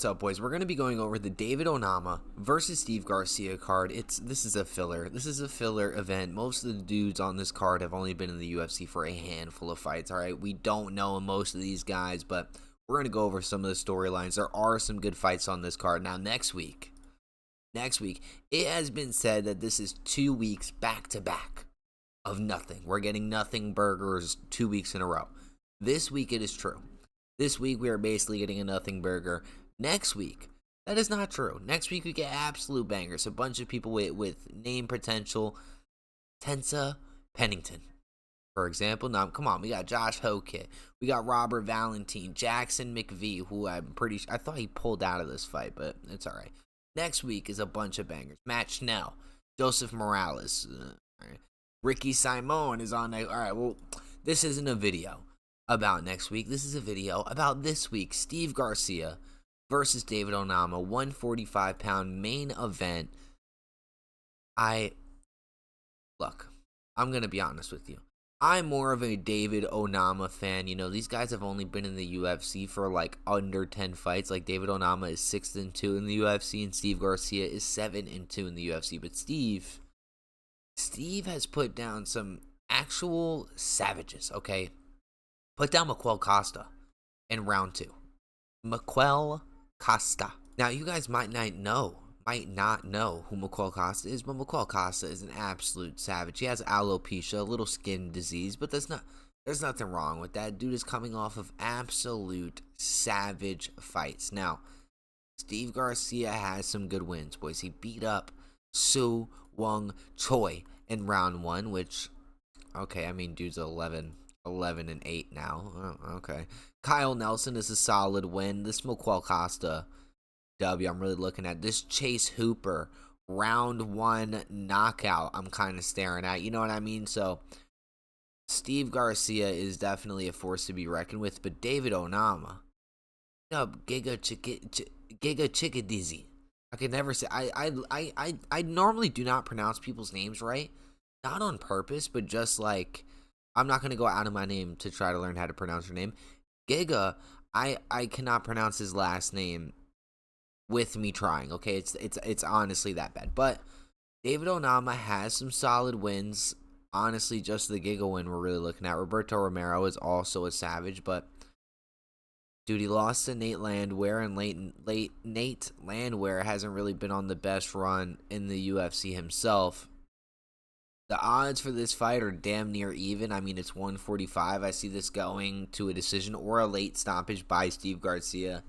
what's up, boys? We're going to be going over the David Onama versus Steve Garcia card. This is a filler. This is a filler event. Most of the dudes on this card have only been in the UFC for a handful of fights, all right? We don't know most of these guys, but we're going to go over some of the storylines. There are some good fights on this card. Now, next week, it has been said that this is 2 weeks back-to-back of nothing. We're getting nothing burgers 2 weeks in a row. This week, it is true. This week, we are basically getting a nothing burger. Next week, that is not true. Next week, we get absolute bangers. A bunch of people with name potential. Tensa Pennington, for example. Now, come on, we got Josh Hokit. We got Robert Valentine. Jackson McVee, who I thought he pulled out of this fight, but it's all right. Next week is a bunch of bangers. Matt Schnell. Joseph Morales. All right. Ricky Simon is on there. All right, well, this isn't a video about next week. This is a video about this week. Steve Garcia versus David Onama, 145-pound main event. Look, I'm going to be honest with you. I'm more of a David Onama fan. You know, these guys have only been in the UFC for like under 10 fights. Like David Onama is 6-2 in the UFC and Steve Garcia is 7-2 in the UFC. But Steve has put down some actual savages, okay? Put down Miquel Costa in round 2. Miquel Costa. Now, you guys might not know who Miquel Costa is, but Miquel Costa is an absolute savage. He has alopecia, a little skin disease, but there's nothing wrong with that. Dude is coming off of absolute savage fights. Now, Steve Garcia has some good wins, boys. He beat up Soo Wong Choi in round 1, which, okay, I mean, dude's 11-8 now. Oh, okay. Kyle Nelson is a solid win. This Miquel Costa W, I'm really looking at. This Chase Hooper round 1 knockout I'm kind of staring at. You know what I mean? So Steve Garcia is definitely a force to be reckoned with. But David Onama, Giga Chickadizzy. I could never say. I normally do not pronounce people's names right. Not on purpose, but just like, I'm not going to go out of my name to try to learn how to pronounce your name. Giga, I cannot pronounce his last name with me trying, okay? It's honestly that bad. But David Onama has some solid wins. Honestly, just the Giga win we're really looking at. Roberto Romero is also a savage, but dude, he lost to Nate Landwehr, and Nate Landwehr hasn't really been on the best run in the UFC himself. The odds for this fight are damn near even. I mean, it's 145. I see this going to a decision or a late stoppage by Steve Garcia.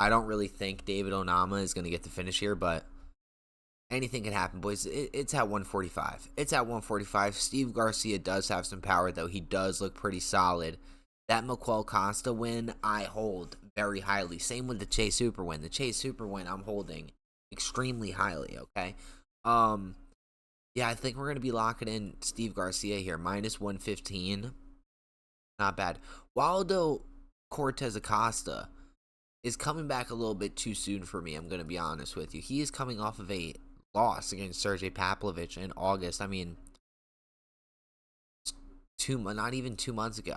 I don't really think David Onama is going to get the finish here, but anything can happen, boys. It's at 145. It's at 145. Steve Garcia does have some power, though. He does look pretty solid. That Miquel Costa win, I hold very highly. Same with the Chase Hooper win. The Chase Hooper win, I'm holding extremely highly, okay? Yeah, I think we're going to be locking in Steve Garcia here. Minus 115. Not bad. Waldo Cortez Acosta is coming back a little bit too soon for me, I'm going to be honest with you. He is coming off of a loss against Sergey Pavlovich in August. I mean, not even 2 months ago.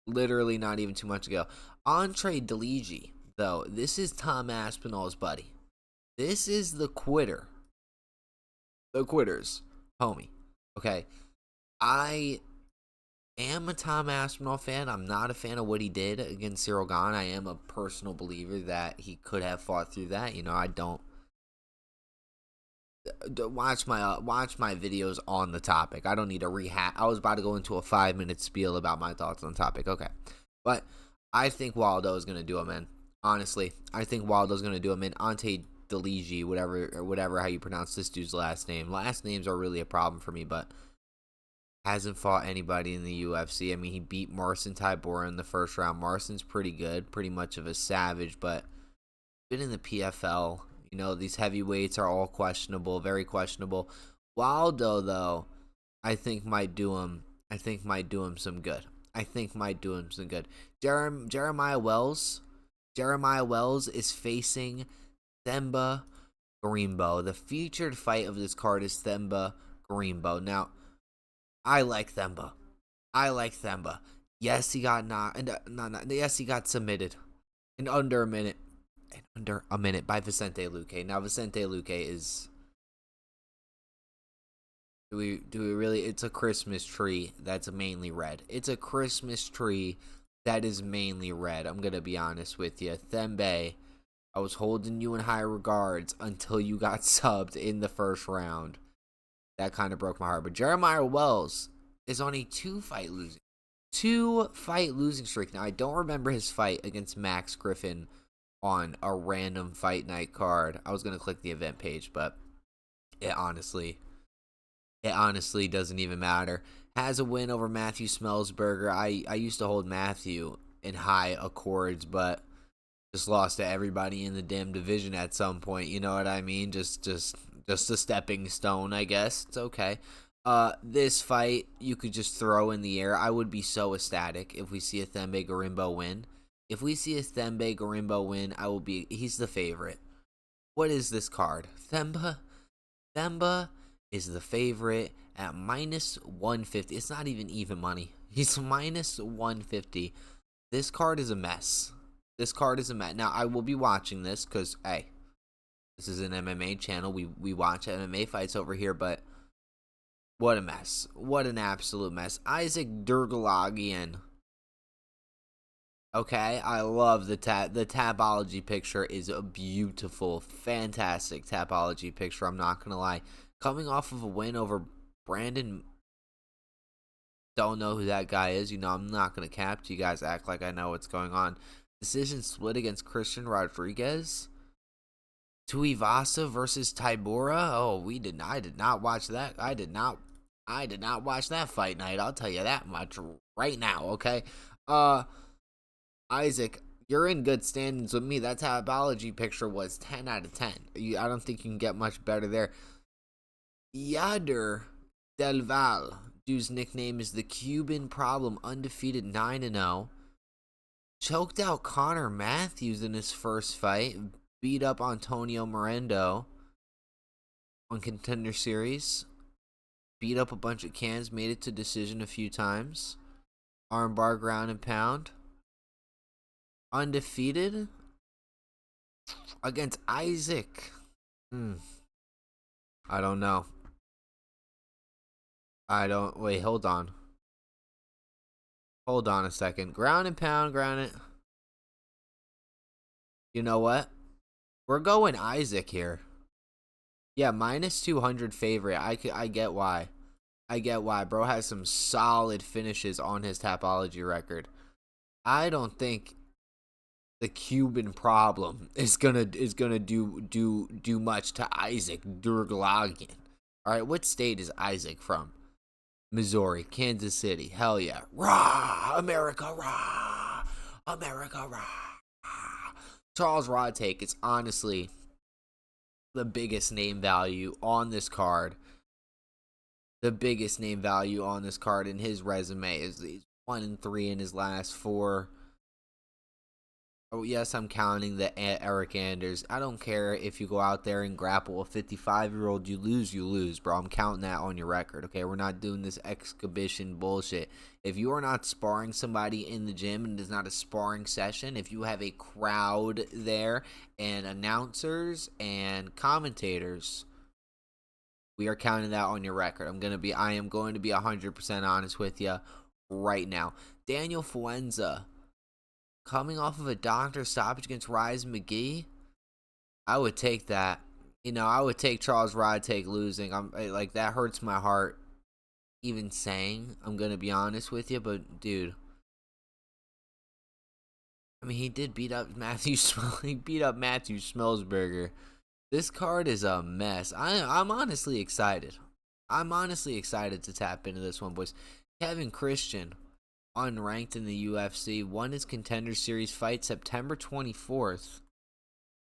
Literally not even 2 months ago. Andre Deligi, though, this is Tom Aspinall's buddy. This is the quitter. The quitters. Homie. Okay. I am a Tom Aspinall fan. I'm not a fan of what he did against Cyril Gane. I am a personal believer that he could have fought through that. You know, I don't watch my videos on the topic. I don't need to rehash. I was about to go into a 5-minute spiel about my thoughts on the topic. Okay. But I think Waldo is going to do him in. Honestly, I think Waldo's going to do him in. Ante Deligi, whatever how you pronounce this dude's last name. Last names are really a problem for me, but hasn't fought anybody in the UFC. I mean, he beat Marcin Tybura in the first round. Marcin's pretty good, pretty much of a savage, but been in the PFL. You know, these heavyweights are all questionable, very questionable. Waldo, though, I think might do him some good. Jeremiah Wells is facing Themba Gorimbo. The featured fight of this card is Themba Gorimbo. Now, I like Themba. Yes, he got yes, he got submitted in under a minute. under a minute by Vicente Luque. Now Vicente Luque is, do we really, it's a Christmas tree that's mainly red. It's a Christmas tree that is mainly red. I'm gonna be honest with you. Thembe, I was holding you in high regards until you got subbed in the first round. That kind of broke my heart. But Jeremiah Wells is on a two-fight losing streak. Now, I don't remember his fight against Max Griffin on a random fight night card. I was going to click the event page, but it honestly doesn't even matter. Has a win over Matthew Smellsberger. I used to hold Matthew in high accords, but just lost to everybody in the damn division at some point. You know what I mean? Just a stepping stone, I guess. It's okay. This fight you could just throw in the air. I would be so ecstatic if we see a Thembe Gorimbo win. If we see a Thembe Gorimbo win, I will be. He's the favorite. What is this card? Themba is the favorite at minus 150. It's not even money. He's minus 150. This card is a mess. Now, I will be watching this because, hey, this is an MMA channel. We watch MMA fights over here, but what a mess. What an absolute mess. Isaac Durgalagian. Okay, I love the Tapology picture is a beautiful, fantastic Tapology picture. I'm not going to lie. Coming off of a win over Brandon. Don't know who that guy is. You know, I'm not going to cap to you guys. Act like I know what's going on. Decision split against Christian Rodriguez. Tuivasa versus Tybura. Oh, I did not watch that. I did not watch that fight night. I'll tell you that much right now, okay? Isaac, you're in good standings with me. That Tapology picture was 10 out of 10. I don't think you can get much better there. Yader Del Val, dude's nickname is the Cuban Problem, undefeated 9-0. Choked out Connor Matthews in his first fight. Beat up Antonio Morendo on Contender Series. Beat up a bunch of cans. Made it to decision a few times. Armbar, ground and pound. Undefeated against Isaac. I don't know. Wait, hold on. Hold on a second. Ground and pound, ground it. You know what? We're going Isaac here. Yeah, minus 200 favorite. I get why. Bro has some solid finishes on his Tapology record. I don't think the Cuban Problem is gonna do much to Isaac Durgalagian. All right, what state is Isaac from? Missouri, Kansas City. Hell yeah. Rah! America, rah! America, rah! Charles Rodtake is honestly the biggest name value on this card. The biggest name value on this card in his resume is he's 1-3 in his last 4. Oh, yes, I'm counting the Eric Anders. I don't care if you go out there and grapple a 55-year-old. You lose, bro. I'm counting that on your record, okay? We're not doing this exhibition bullshit. If you are not sparring somebody in the gym and it is not a sparring session, if you have a crowd there and announcers and commentators, we are counting that on your record. I am going to be 100% honest with you right now. Daniel Fuenza. Coming off of a doctor stoppage against Rise McGee, I would take that. You know, I would take Charles Rodtake losing. That hurts my heart even saying. I'm gonna be honest with you, but dude, I mean, he did beat up Matthew Smellsberger. This card is a mess. I'm honestly excited. I'm honestly excited to tap into this one, boys. Kevin Christian, unranked in the UFC, won his Contender Series fight September 24th, a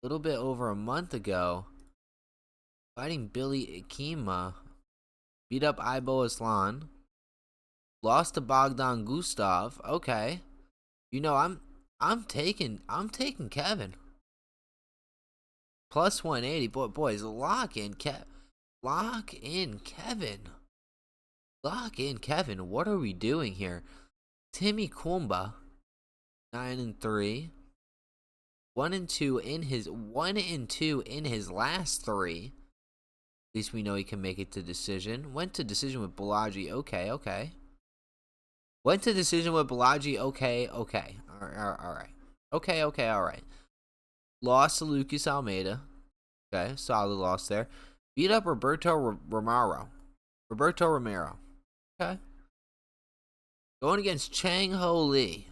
little bit over a month ago, fighting Billy Ikema, beat up Ibo Aslan, lost to Bogdan Gustav. Okay, you know, I'm taking Kevin plus 180. Boys, lock in Kevin. Lock in Kevin. What are we doing here? Timmy Kumba, 9-3. 1-2 in his last 3. At least we know he can make it to decision. Went to decision with Balaji. Okay. Went to decision with Balaji. Okay. All right. Okay. All right. Lost to Lucas Almeida. Okay, solid loss there. Beat up Roberto Romero. Okay. Going against Chang Ho Lee.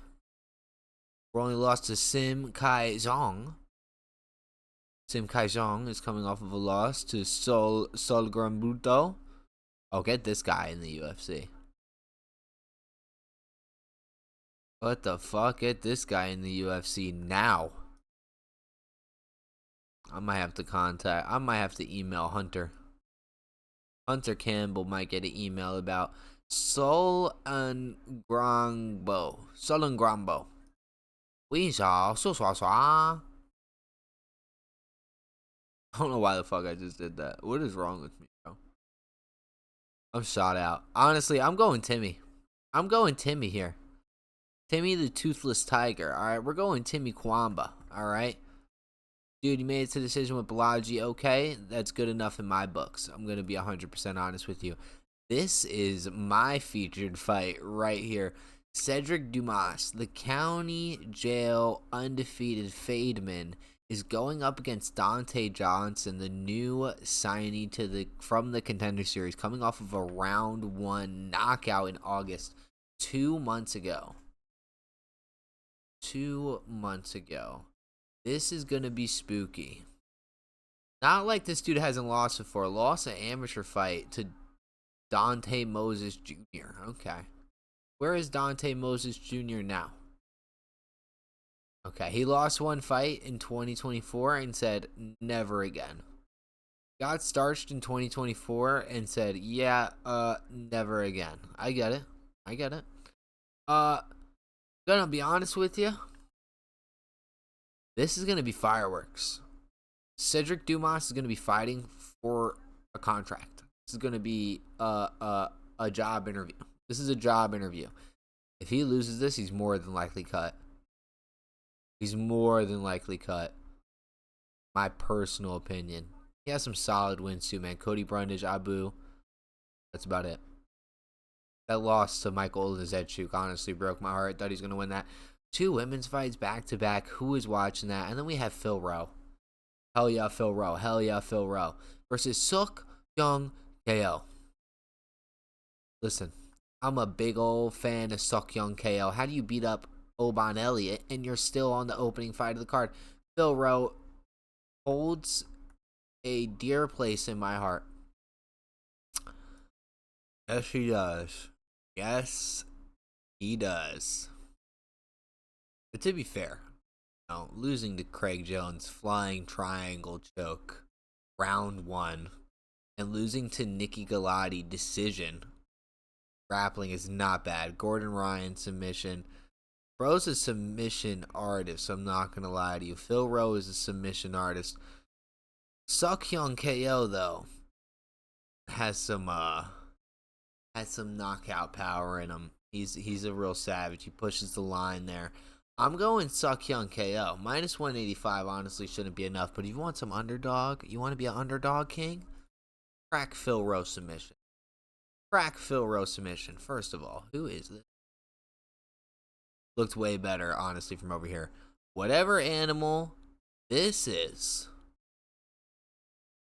We only lost to Sim Kai Zong. Sim Kai Zong is coming off of a loss to Sol Grambuto. Oh, get this guy in the UFC. What the fuck? Get this guy in the UFC now. I might have to email Hunter. Hunter Campbell might get an email about Sol Ngrambo. I don't know why the fuck I just did that. What is wrong with me, bro? I'm shot out. Honestly, I'm going Timmy. Here. Timmy the Toothless Tiger. Alright, we're going Timmy Kwamba. Alright. Dude, you made it to the decision with Balaji. Okay, that's good enough in my books. I'm going to be 100% honest with you. This is my featured fight right here. Cedric Dumas, the county jail undefeated fademan, is going up against Dante Johnson, the new signee from the Contender Series, coming off of a round 1 knockout in August 2 months ago. 2 months ago. This is going to be spooky. Not like this dude hasn't lost before. Lost an amateur fight to Dante Moses Jr. Okay. Where is Dante Moses Jr. now? Okay, he lost one fight in 2024 and said, never again. Got starched in 2024 and said, yeah, never again. I get it. Gonna be honest with you. This is gonna be fireworks. Cedric Dumas is gonna be fighting for a contract. This is gonna be a job interview. This is a job interview. If he loses this, he's more than likely cut. My personal opinion. He has some solid wins too, man. Cody Brundage, Abu. That's about it. That loss to Michael Olazechuk honestly broke my heart. Thought he's going to win that. 2 women's fights back to back. Who is watching that? And then we have Phil Rowe. Hell yeah, Phil Rowe. Versus Suk Young KO. Listen, I'm a big old fan of Suk Young KO. How do you beat up Oban Elliott and you're still on the opening fight of the card? Phil Rowe holds a dear place in my heart. Yes, he does. But to be fair, losing to Craig Jones, flying triangle choke, round 1, and losing to Nikki Galati, decision, grappling is not bad. Gordon Ryan, submission. Bro's a submission artist, I'm not going to lie to you. Phil Rowe is a submission artist. Suk Hyung KO, though, has some knockout power in him. He's a real savage. He pushes the line there. I'm going Suk Hyung KO. Minus 185 honestly shouldn't be enough, but if you want some underdog, you want to be an underdog king, crack Phil Rowe submission. First of all, who is this? Looked way better, honestly, from over here. Whatever animal this is,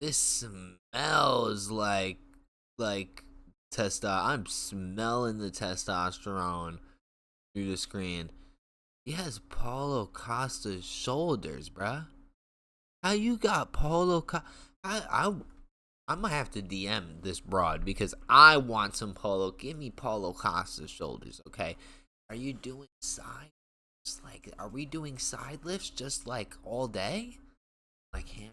this smells like I'm smelling the testosterone through the screen. He has Paulo Costa's shoulders, bruh. How you got Paulo Costa? I might have to DM this broad because I want some Paulo. Give me Paulo Costa's shoulders, okay? Are you doing side? Are we doing side lifts just like all day? Like ham?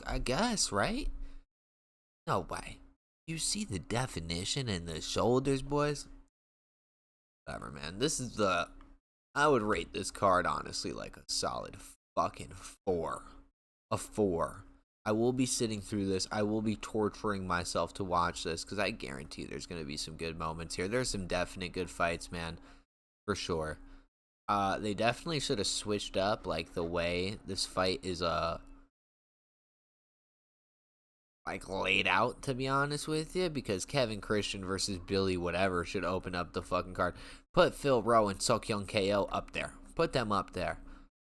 I guess, right? No way. You see the definition in the shoulders, boys? Whatever, man. I would rate this card, honestly, like a solid fucking 4. A 4. I will be sitting through this. I will be torturing myself to watch this because I guarantee there's going to be some good moments here. There's some definite good fights, man. For sure. They definitely should have switched up like the way this fight is like laid out, to be honest with you, because Kevin Christian versus Billy whatever should open up the fucking card. Put Phil Rowe and Seokyoung KO up there. Put them up there.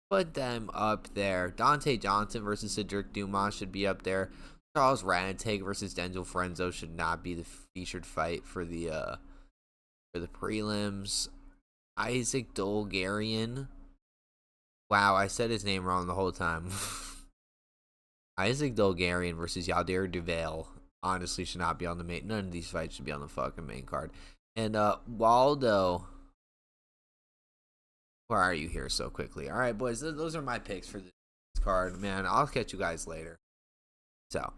Put them up there. Dante Johnson versus Cedric Dumas should be up there. Charles Rantig versus Denzel Frenzo should not be the featured fight for the prelims. Isaac Dolgarian. Wow, I said his name wrong the whole time. Isaac Dolgarian versus Yadir Duval honestly should not be on the main. None of these fights should be on the fucking main card. And Waldo, why are you here so quickly? All right, boys, those are my picks for this card. Man, I'll catch you guys later. So.